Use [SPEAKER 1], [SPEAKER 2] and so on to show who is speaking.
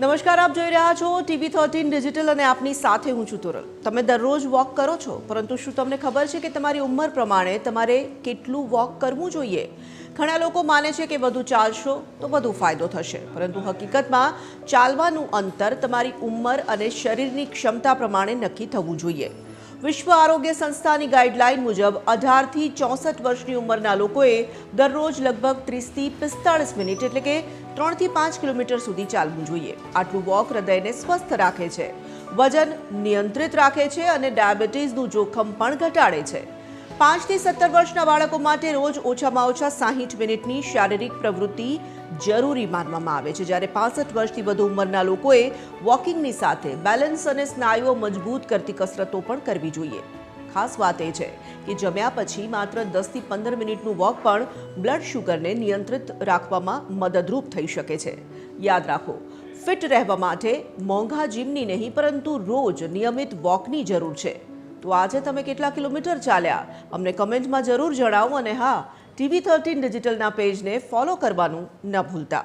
[SPEAKER 1] નમસ્કાર, આપ જોઈ રહ્યા છો TV13 ડિજિટલ અને આપની સાથે હું છું તોરલ। તમે દરરોજ વોક કરો છો, પરંતુ શું તમને ખબર છે કે તમારી ઉંમર પ્રમાણે તમારે કેટલું વોક કરવું જોઈએ? ઘણા લોકો માને છે કે વધુ ચાલશો તો વધુ ફાયદો થશે, પરંતુ હકીકતમાં ચાલવાનું અંતર તમારી ઉંમર અને શરીરની ક્ષમતા પ્રમાણે નક્કી થવું જોઈએ। વિશ્વ આરોગ્ય સંસ્થાની ગાઈડલાઈન મુજબ 18 થી 64 વર્ષની ઉંમરના લોકોએ દરરોજ લગભગ 30 થી 45 મિનિટ એટલે કે 3 થી 5 કિલોમીટર સુધી ચાલવું જોઈએ। આટલું વોક હૃદયને સ્વસ્થ રાખે છે, વજન નિયંત્રિત રાખે છે અને ડાયાબિટીસનું જોખમ પણ ઘટાડે છે। 5 થી 17 વર્ષના બાળકો માટે રોજ ઓછામાં ઓછા 60 મિનિટની શારીરિક પ્રવૃત્તિ જરૂરી માનવામાં આવે છે, જ્યારે 65 વર્ષથી વધુ ઉંમરના લોકોએ વોકિંગની સાથે બેલેન્સ અને સ્નાયુઓ મજબૂત કરતી કસરતો પણ કરવી જોઈએ। ખાસ વાત એ છે કે જમ્યા પછી માત્ર 10 થી 15 મિનિટનું વોક પણ બ્લડ શુગરને નિયંત્રિત રાખવામાં મદદરૂપ થઈ શકે છે। યાદ રાખો, ફિટ રહેવા માટે મોંઘા જીમની નહીં પરંતુ રોજ નિયમિત વોકની જરૂર છે। તો આજે તમે કેટલા કિલોમીટર ચાલ્યા? અમને કમેન્ટમાં જરૂર જણાવો અને હા, TV13 ડિજિટલના પેજને ફોલો કરવાનું ન ભૂલતા।